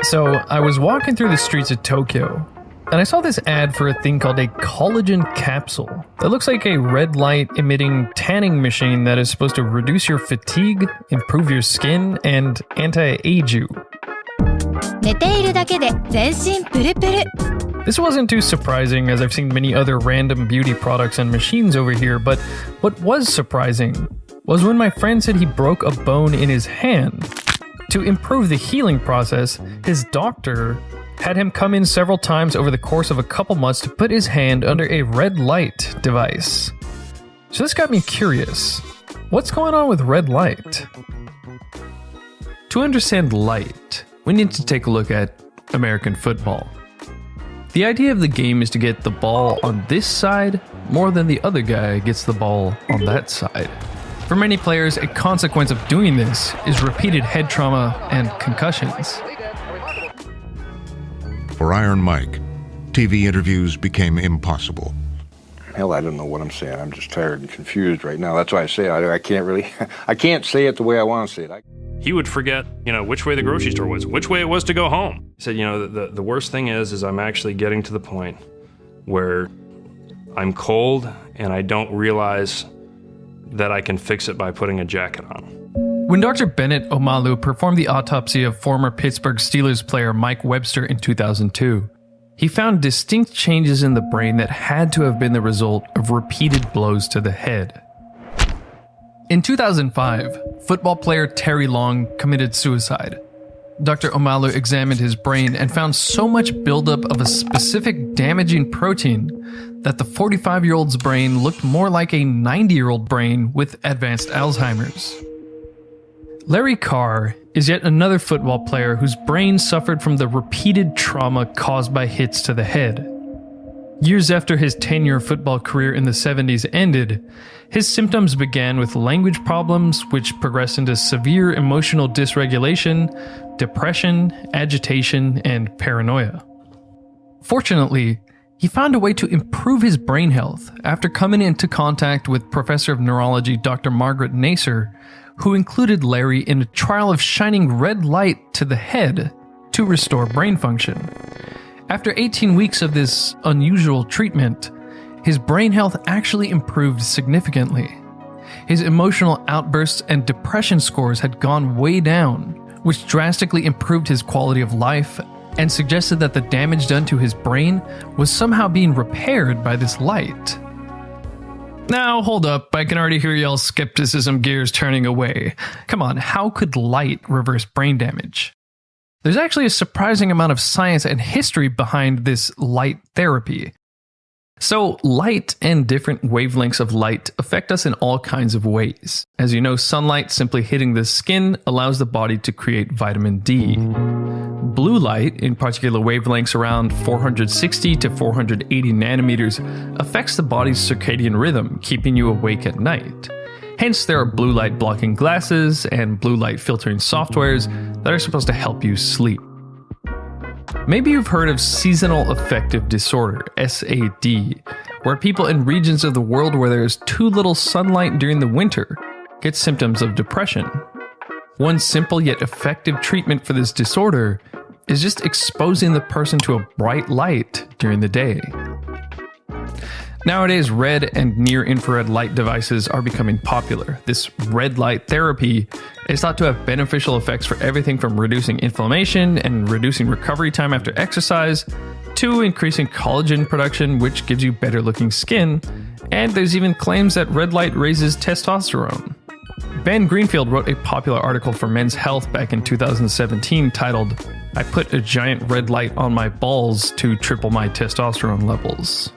So I was walking through the streets of Tokyo, and I saw this ad for a thing called a collagen capsule that looks like a red light emitting tanning machine that is supposed to reduce your fatigue, improve your skin, and anti-age you. 寝ているだけで全身プルプル This wasn't too surprising, as I've seen many other random beauty products and machines over here, but what was surprising was when my friend said he broke a bone in his hand. To improve the healing process, his doctor had him come in several times over the course of a couple months to put his hand under a red light device. So this got me curious. What's going on with red light? To understand light, we need to take a look at American football. The idea of the game is to get the ball on this side more than the other guy gets the ball on that side. For many players, a consequence of doing this is repeated head trauma and concussions. For Iron Mike, TV interviews became impossible. Hell, I don't know what I'm saying. I'm just tired and confused right now. That's why I say I can't really, I can't say it the way I want to say it. He would forget, which way the grocery store was, which way it was to go home. He said, the worst thing is I'm actually getting to the point where I'm cold and I don't realize that I can fix it by putting a jacket on. When Dr. Bennett Omalu performed the autopsy of former Pittsburgh Steelers player Mike Webster in 2002, he found distinct changes in the brain that had to have been the result of repeated blows to the head. In 2005, football player Terry Long committed suicide. Dr. Omalu examined his brain and found so much buildup of a specific damaging protein that the 45-year-old's brain looked more like a 90-year-old brain with advanced Alzheimer's. Larry Carr is yet another football player whose brain suffered from the repeated trauma caused by hits to the head. Years after his 10-year football career in the 70s ended, his symptoms began with language problems, which progressed into severe emotional dysregulation, depression, agitation, and paranoia. Fortunately, he found a way to improve his brain health after coming into contact with Professor of Neurology Dr. Margaret Naser, who included Larry in a trial of shining red light to the head to restore brain function. After 18 weeks of this unusual treatment, his brain health actually improved significantly. His emotional outbursts and depression scores had gone way down, which drastically improved his quality of life and suggested that the damage done to his brain was somehow being repaired by this light. Now, hold up, I can already hear y'all's skepticism gears turning away. Come on, how could light reverse brain damage? There's actually a surprising amount of science and history behind this light therapy. So, light and different wavelengths of light affect us in all kinds of ways. As you know, sunlight simply hitting the skin allows the body to create vitamin D. Blue light, in particular wavelengths around 460 to 480 nanometers, affects the body's circadian rhythm, keeping you awake at night. Hence, there are blue light blocking glasses and blue light filtering softwares that are supposed to help you sleep. Maybe you've heard of seasonal affective disorder, SAD, where people in regions of the world where there is too little sunlight during the winter get symptoms of depression. One simple yet effective treatment for this disorder is just exposing the person to a bright light during the day. Nowadays, red and near-infrared light devices are becoming popular. This red light therapy is thought to have beneficial effects for everything from reducing inflammation and reducing recovery time after exercise, to increasing collagen production, which gives you better-looking skin, and there's even claims that red light raises testosterone. Ben Greenfield wrote a popular article for Men's Health back in 2017 titled, "I put a giant red light on my balls to triple my testosterone levels."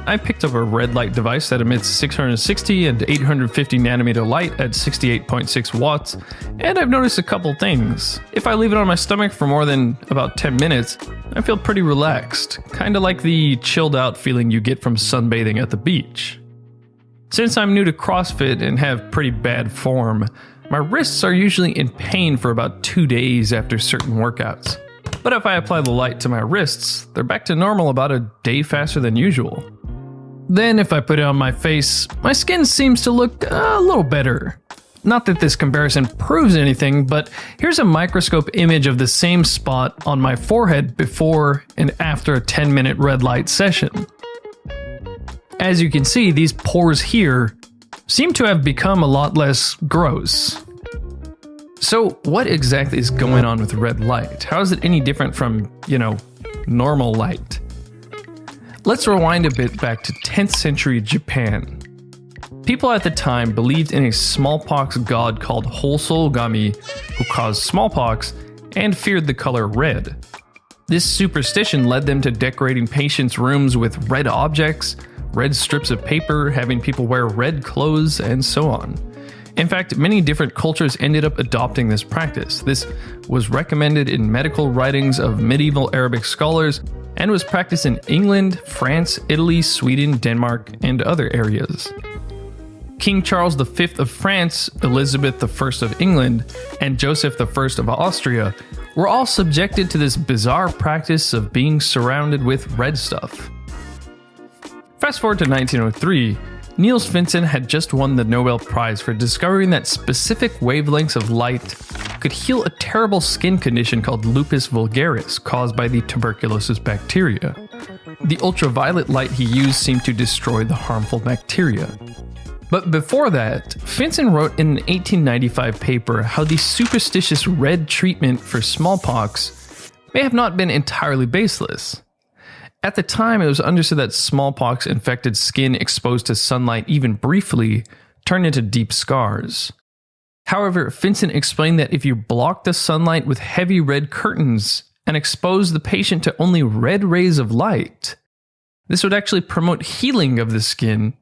I picked up a red light device that emits 660 and 850 nanometer light at 68.6 watts, and I've noticed a couple things. If I leave it on my stomach for more than about 10 minutes, I feel pretty relaxed, kinda like the chilled out feeling you get from sunbathing at the beach. Since I'm new to CrossFit and have pretty bad form, my wrists are usually in pain for about 2 days after certain workouts. But if I apply the light to my wrists, they're back to normal about a day faster than usual. Then if I put it on my face, my skin seems to look a little better. Not that this comparison proves anything, but here's a microscope image of the same spot on my forehead before and after a 10-minute red light session. As you can see, these pores here seem to have become a lot less gross. So what exactly is going on with red light? How is it any different from, normal light? Let's rewind a bit back to 10th century Japan. People at the time believed in a smallpox god called Hosougami, who caused smallpox, and feared the color red. This superstition led them to decorating patients' rooms with red objects, red strips of paper, having people wear red clothes, and so on. In fact, many different cultures ended up adopting this practice. This was recommended in medical writings of medieval Arabic scholars and was practiced in England, France, Italy, Sweden, Denmark, and other areas. King Charles V of France, Elizabeth I of England, and Joseph I of Austria were all subjected to this bizarre practice of being surrounded with red stuff. Fast forward to 1903, Niels Finsen had just won the Nobel Prize for discovering that specific wavelengths of light could heal a terrible skin condition called lupus vulgaris caused by the tuberculosis bacteria. The ultraviolet light he used seemed to destroy the harmful bacteria. But before that, Finsen wrote in an 1895 paper how the superstitious red treatment for smallpox may have not been entirely baseless. At the time, it was understood that smallpox-infected skin exposed to sunlight even briefly turned into deep scars. However, Finsen explained that if you block the sunlight with heavy red curtains and expose the patient to only red rays of light, this would actually promote healing of the skin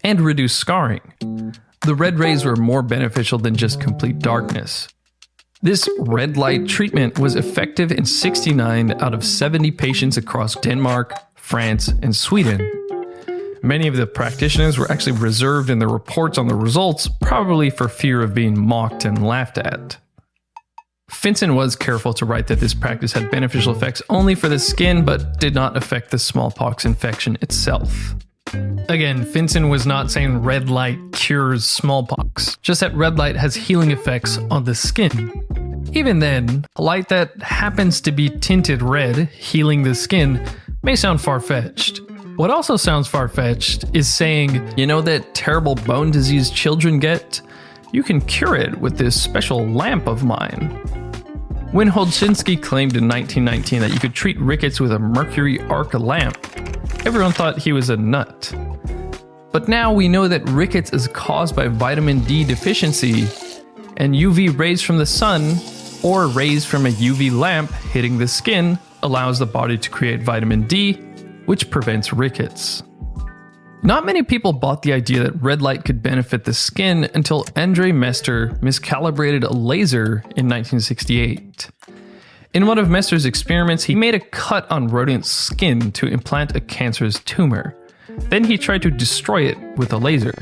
and reduce scarring. The red rays were more beneficial than just complete darkness. This red light treatment was effective in 69 out of 70 patients across Denmark, France, and Sweden. Many of the practitioners were actually reserved in their reports on the results, probably for fear of being mocked and laughed at. Finsen was careful to write that this practice had beneficial effects only for the skin, but did not affect the smallpox infection itself. Again, Finsen was not saying red light cures smallpox, just that red light has healing effects on the skin. Even then, a light that happens to be tinted red, healing the skin, may sound far-fetched. What also sounds far-fetched is saying, that terrible bone disease children get? You can cure it with this special lamp of mine. When Hodzinski claimed in 1919 that you could treat rickets with a mercury arc lamp, everyone thought he was a nut. But now we know that rickets is caused by vitamin D deficiency, and UV rays from the sun, or rays from a UV lamp hitting the skin, allows the body to create vitamin D, which prevents rickets. Not many people bought the idea that red light could benefit the skin until Andre Mester miscalibrated a laser in 1968. In one of Mester's experiments, he made a cut on rodent skin to implant a cancerous tumor. Then he tried to destroy it with a laser.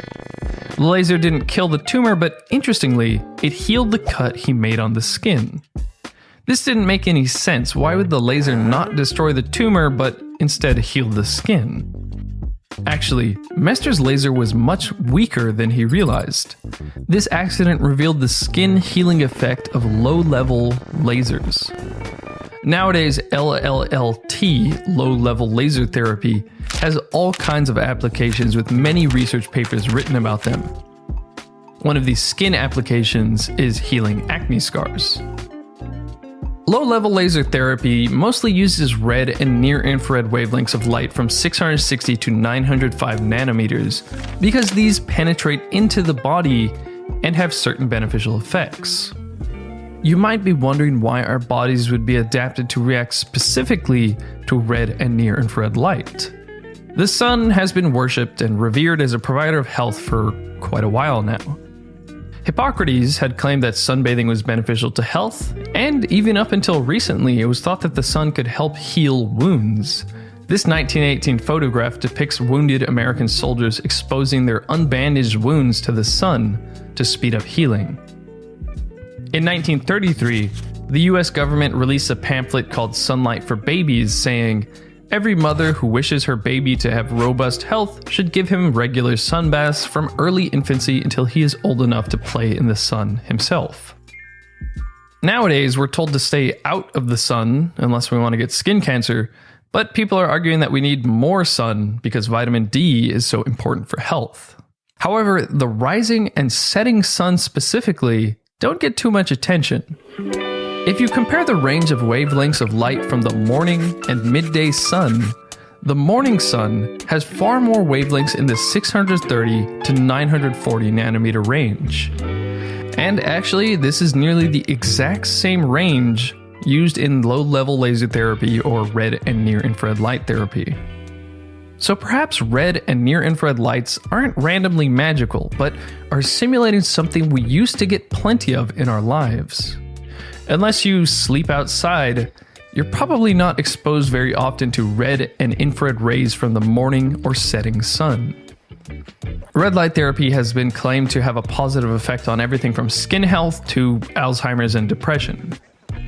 The laser didn't kill the tumor, but interestingly, it healed the cut he made on the skin. This didn't make any sense. Why would the laser not destroy the tumor, but instead heal the skin? Actually, Mester's laser was much weaker than he realized. This accident revealed the skin healing effect of low-level lasers. Nowadays, LLT, low-level laser therapy, has all kinds of applications with many research papers written about them. One of these skin applications is healing acne scars. Low-level laser therapy mostly uses red and near-infrared wavelengths of light from 660 to 905 nanometers because these penetrate into the body and have certain beneficial effects. You might be wondering why our bodies would be adapted to react specifically to red and near-infrared light. The sun has been worshipped and revered as a provider of health for quite a while now. Hippocrates had claimed that sunbathing was beneficial to health, and even up until recently, it was thought that the sun could help heal wounds. This 1918 photograph depicts wounded American soldiers exposing their unbandaged wounds to the sun to speed up healing. In 1933, the US government released a pamphlet called Sunlight for Babies saying, Every mother who wishes her baby to have robust health should give him regular sun baths from early infancy until he is old enough to play in the sun himself. Nowadays, we're told to stay out of the sun unless we want to get skin cancer, but people are arguing that we need more sun because vitamin D is so important for health. However, the rising and setting sun specifically don't get too much attention. If you compare the range of wavelengths of light from the morning and midday sun, the morning sun has far more wavelengths in the 630 to 940 nanometer range. And actually, this is nearly the exact same range used in low-level laser therapy or red and near-infrared light therapy. So perhaps red and near-infrared lights aren't randomly magical, but are simulating something we used to get plenty of in our lives. Unless you sleep outside, you're probably not exposed very often to red and infrared rays from the morning or setting sun. Red light therapy has been claimed to have a positive effect on everything from skin health to Alzheimer's and depression.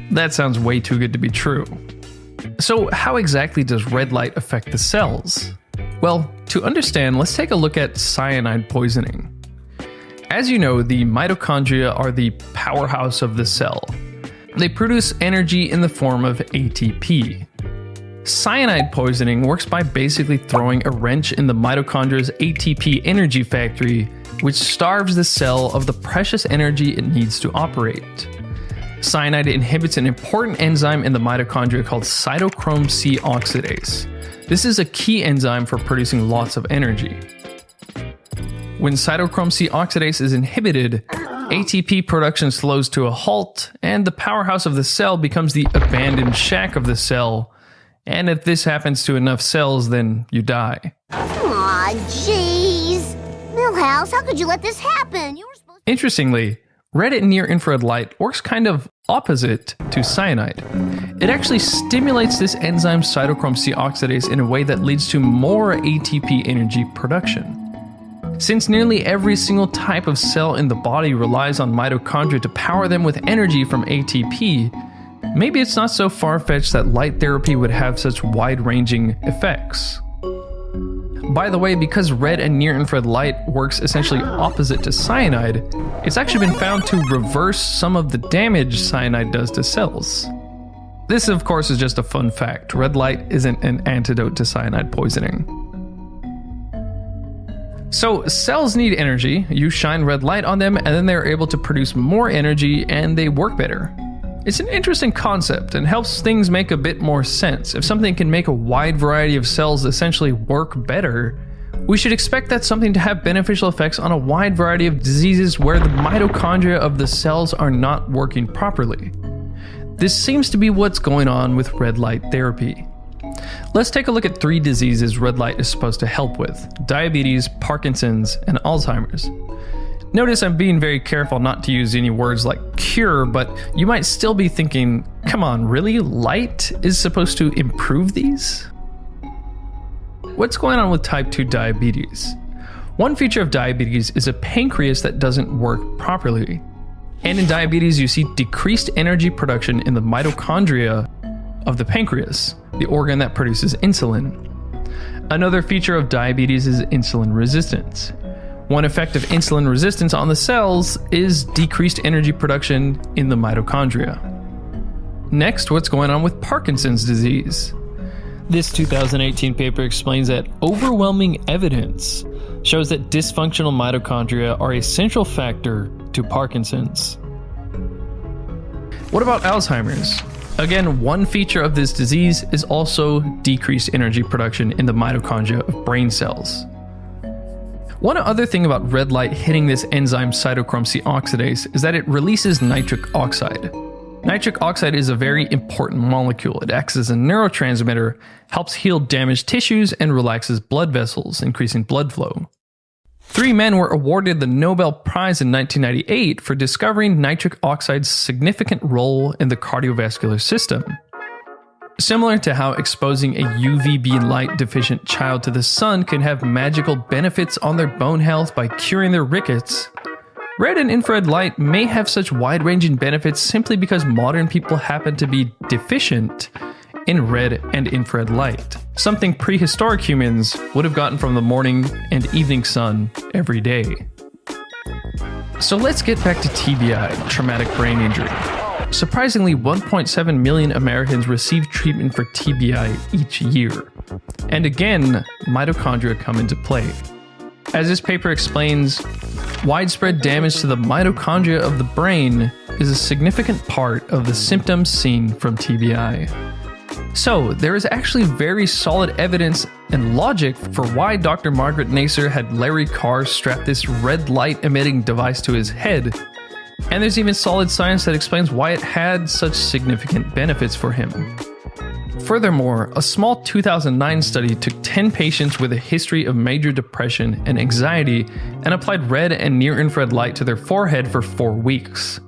That sounds way too good to be true. So how exactly does red light affect the cells? Well, to understand, let's take a look at cyanide poisoning. As you know, the mitochondria are the powerhouse of the cell. They produce energy in the form of ATP. Cyanide poisoning works by basically throwing a wrench in the mitochondria's ATP energy factory, which starves the cell of the precious energy it needs to operate. Cyanide inhibits an important enzyme in the mitochondria called cytochrome C oxidase. This is a key enzyme for producing lots of energy. When cytochrome C oxidase is inhibited, ATP production slows to a halt, and the powerhouse of the cell becomes the abandoned shack of the cell. And if this happens to enough cells, then you die. Aw, jeez. Milhouse, how could you let this happen? You were supposed to... Interestingly, red and near-infrared light works kind of opposite to cyanide. It actually stimulates this enzyme cytochrome C oxidase in a way that leads to more ATP energy production. Since nearly every single type of cell in the body relies on mitochondria to power them with energy from ATP, maybe it's not so far-fetched that light therapy would have such wide-ranging effects. By the way, because red and near-infrared light works essentially opposite to cyanide, it's actually been found to reverse some of the damage cyanide does to cells. This, of course, is just a fun fact. Red light isn't an antidote to cyanide poisoning. So, cells need energy, you shine red light on them, and then they're able to produce more energy and they work better. It's an interesting concept and helps things make a bit more sense. If something can make a wide variety of cells essentially work better, we should expect that something to have beneficial effects on a wide variety of diseases where the mitochondria of the cells are not working properly. This seems to be what's going on with red light therapy. Let's take a look at 3 diseases red light is supposed to help with: diabetes, Parkinson's, and Alzheimer's. Notice I'm being very careful not to use any words like cure, but you might still be thinking, come on, really? Light is supposed to improve these? What's going on with type 2 diabetes? One feature of diabetes is a pancreas that doesn't work properly. And in diabetes, you see decreased energy production in the mitochondria of the pancreas, the organ that produces insulin. Another feature of diabetes is insulin resistance. One effect of insulin resistance on the cells is decreased energy production in the mitochondria. Next, what's going on with Parkinson's disease? This 2018 paper explains that overwhelming evidence shows that dysfunctional mitochondria are a central factor to Parkinson's. What about Alzheimer's? Again, one feature of this disease is also decreased energy production in the mitochondria of brain cells. One other thing about red light hitting this enzyme cytochrome C oxidase is that it releases nitric oxide. Nitric oxide is a very important molecule. It acts as a neurotransmitter, helps heal damaged tissues, and relaxes blood vessels, increasing blood flow. 3 men were awarded the Nobel Prize in 1998 for discovering nitric oxide's significant role in the cardiovascular system. Similar to how exposing a UVB light deficient child to the sun can have magical benefits on their bone health by curing their rickets, red and infrared light may have such wide-ranging benefits simply because modern people happen to be deficient in red and infrared light. something prehistoric humans would have gotten from the morning and evening sun every day. So let's get back to TBI, traumatic brain injury. Surprisingly, 1.7 million Americans receive treatment for TBI each year. And again, mitochondria come into play. As this paper explains, widespread damage to the mitochondria of the brain is a significant part of the symptoms seen from TBI. So, there is actually very solid evidence and logic for why Dr. Margaret Naser had Larry Carr strap this red light emitting device to his head, and there's even solid science that explains why it had such significant benefits for him. Furthermore, a small 2009 study took 10 patients with a history of major depression and anxiety and applied red and near-infrared light to their forehead for 4 weeks.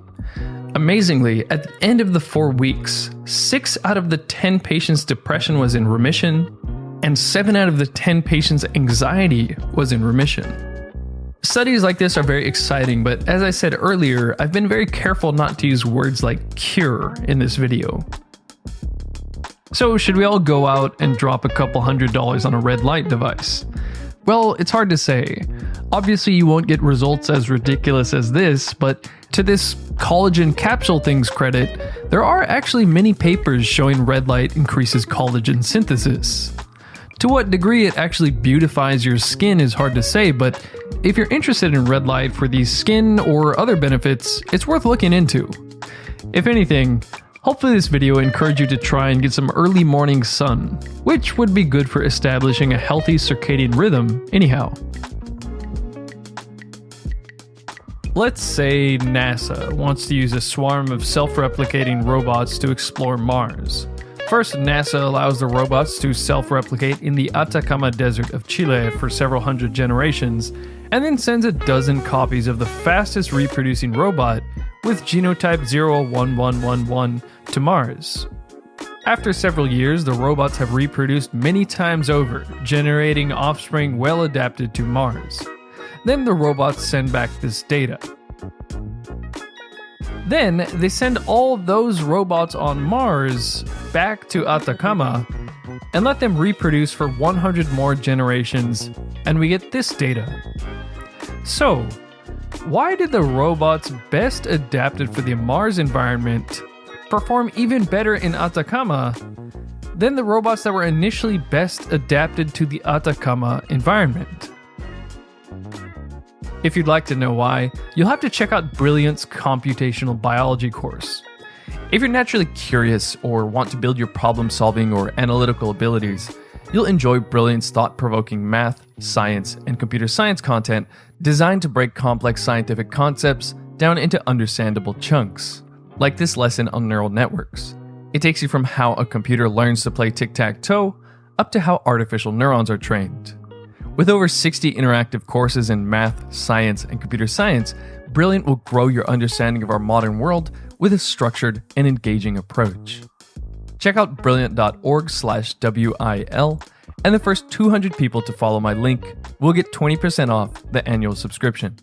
Amazingly, at the end of the 4 weeks, 6 out of the 10 patients' depression was in remission, and 7 out of the 10 patients' anxiety was in remission. Studies like this are very exciting, but as I said earlier, I've been very careful not to use words like cure in this video. So should we all go out and drop a couple $100s on a red light device? Well, it's hard to say. Obviously you won't get results as ridiculous as this, but to this collagen capsule thing's credit, there are actually many papers showing red light increases collagen synthesis. To what degree it actually beautifies your skin is hard to say, but if you're interested in red light for these skin or other benefits, it's worth looking into. If anything, hopefully this video encouraged you to try and get some early morning sun, which would be good for establishing a healthy circadian rhythm anyhow. Let's say NASA wants to use a swarm of self-replicating robots to explore Mars. First, NASA allows the robots to self-replicate in the Atacama Desert of Chile for several hundred generations, and then sends a dozen copies of the fastest reproducing robot with genotype 01111 to Mars. After several years, the robots have reproduced many times over, generating offspring well adapted to Mars. Then the robots send back this data. Then they send all those robots on Mars back to Atacama and let them reproduce for 100 more generations, and we get this data. So, why did the robots best adapted for the Mars environment perform even better in Atacama than the robots that were initially best adapted to the Atacama environment? If you'd like to know why, you'll have to check out Brilliant's computational biology course. If you're naturally curious or want to build your problem-solving or analytical abilities, you'll enjoy Brilliant's thought-provoking math, science, and computer science content designed to break complex scientific concepts down into understandable chunks, like this lesson on neural networks. It takes you from how a computer learns to play tic-tac-toe up to how artificial neurons are trained. With over 60 interactive courses in math, science, and computer science, Brilliant will grow your understanding of our modern world with a structured and engaging approach. Check out brilliant.org/WIL, and the first 200 people to follow my link will get 20% off the annual subscription.